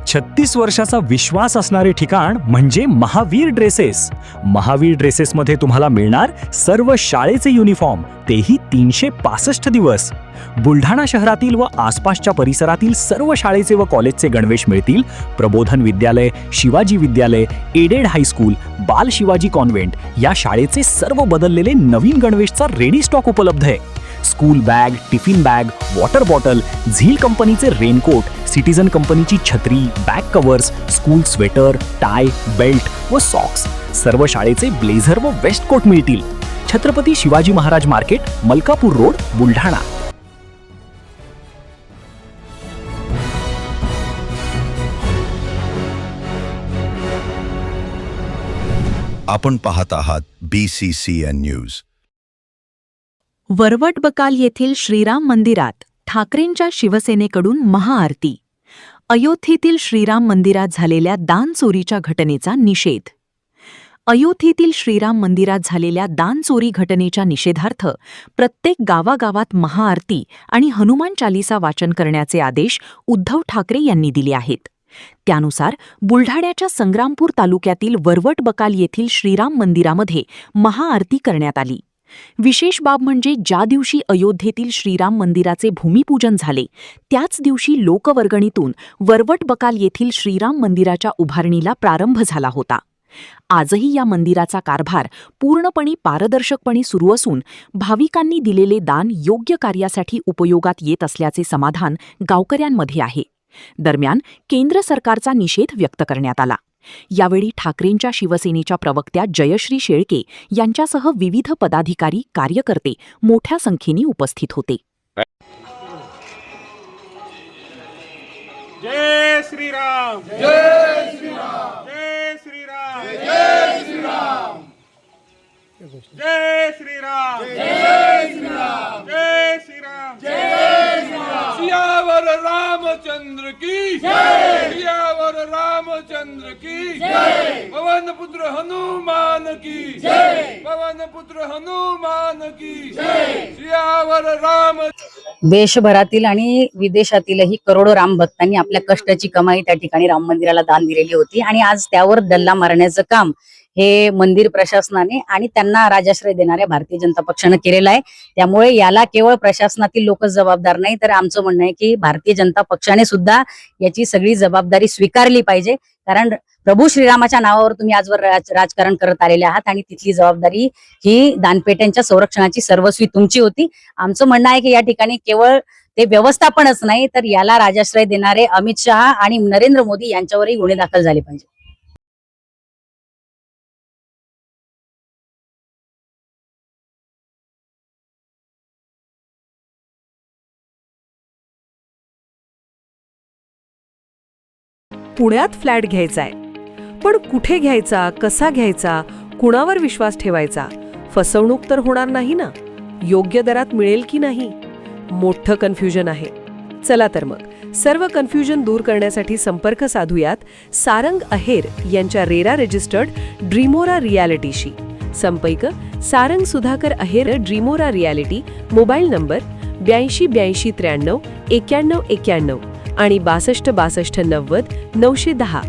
36 वर्षाचा विश्वास असणारे ठिकाण म्हणजे महावीर ड्रेसेस. महावीर ड्रेसेसमध्ये तुम्हाला मिळणार सर्व शाळेचे युनिफॉर्म, तेही 365 दिवस. बुलढाणा शहरातील व आसपासच्या परिसरातील सर्व शाळेचे व कॉलेजचे गणवेश मिळतील. प्रबोधन विद्यालय, शिवाजी विद्यालय, एडेड हायस्कूल, बाल शिवाजी कॉन्व्हेंट या शाळेचे सर्व बदललेले नवीन गणवेशचा रेडी स्टॉक उपलब्ध आहे. School bag, tiffin bag, water bottle, झील कंपनीचे रेनकोट, सिटीजन कंपनीची छत्री, back covers, school sweater, tie, belt व सॉक्स, सर्व शाळेचे ब्लेझर व वेस्ट कोट मिळतील. Chhatrapati Shivaji Maharaj market, Malkapur road, Buldhana. आपण पाहत आहात BCCN न्यूज. वरवट बकाल येथील श्रीराम मंदिरात ठाकरेंच्या शिवसेनेकडून महाआरती. अयोध्येतील श्रीराम मंदिरात झालेल्या दान चोरीच्या घटनेचा निषेध. अयोध्येतील श्रीराम मंदिरात झालेल्या दान चोरी घटनेच्या निषेधार्थ प्रत्येक गावागावात महाआरती आणि हनुमान चालीसा वाचन करण्याचे आदेश उद्धव ठाकरे यांनी दिले आहेत. त्यानुसार बुलढाण्याच्या संग्रामपूर तालुक्यातील वरवट बकाल येथील श्रीराम मंदिरामध्ये महाआरती करण्यात आली. विशेष बाब म्हणजे ज्या दिवशी अयोध्येतील श्रीराम मंदिराचे भूमिपूजन झाले त्याच दिवशी लोकवर्गणीतून वरवट बकाल येथील श्रीराम मंदिराच्या उभारणीला प्रारंभ झाला होता. आजही या मंदिराचा कारभार पूर्णपणे पारदर्शकपणे सुरू असून भाविकांनी दिलेले दान योग्य कार्यासाठी उपयोगात येत असल्याचे समाधान गावकऱ्यांमध्ये आहे. दरम्यान केंद्र सरकारचा निषेध व्यक्त करण्यात आला. यावेळी ठाकरेंच्या शिवसेनेच्या प्रवक्त्या जयश्री शेळके यांच्यासह विविध पदाधिकारी, कार्यकर्ते मोठ्या संख्येने उपस्थित होते. जय श्रीराम, जय श्रीराम, जय श्रीराम, जय श्रीराम, जय श्रीराम, जय श्रीराम, जय श्रीराम, जय श्रीराम. सियावर रामचंद्र की जय, सियावर रामचंद्र की जय. पवन पुत्र हनुमान की जय, पवन पुत्र हनुमान की जय. सियावर राम. देशभरातील आणि विदेशातीलही करोडो राम भक्तांनी आपल्या कष्टाची कमाई त्या ठिकाणी राम मंदिराला दान दिलेली होती आणि आज त्यावर डल्ला मारण्याचं काम हे मंदिर प्रशासनाने आणि त्यांना राजाश्रय देणाऱ्या भारतीय जनता पक्षाने केलेलं आहे. त्यामुळे याला केवळ प्रशासनातील लोक जबाबदार नाही, तर आमचं म्हणणं आहे की भारतीय जनता पक्षाने सुद्धा याची सगळी जबाबदारी स्वीकारली पाहिजे. कारण प्रभू श्रीरामाच्या नावावर तुम्ही आजवर राजकारण करत आलेले आहात आणि तिथली जबाबदारी ही दानपेट्यांच्या संरक्षणाची सर्वस्वी तुमची होती. आमचं म्हणणं आहे की या ठिकाणी केवळ ते व्यवस्थापनच नाही, तर याला राजाश्रय देणारे अमित शहा आणि नरेंद्र मोदी यांच्यावरही गुन्हे दाखल झाले पाहिजे. पुण्यात फ्लॅट घ्यायचाय, पण कुठे घ्यायचा, कसा घ्यायचा, कुणावर विश्वास ठेवायचा? फसवणूक तर होणार नाही ना? योग्य दरात मिळेल की नाही? मोठं कन्फ्युजन आहे. चला तर मग सर्व कन्फ्युजन दूर करण्यासाठी संपर्क साधूयात सारंग अहेर यांच्या रेरा रजिस्टर्ड ड्रीमोरा रियालिटीशी. संपर्क सारंग सुधाकर अहेर, ड्रीमोरा रियालिटी. मोबाईल नंबर 82 82 93 91 91 आणि 62 62 90 910.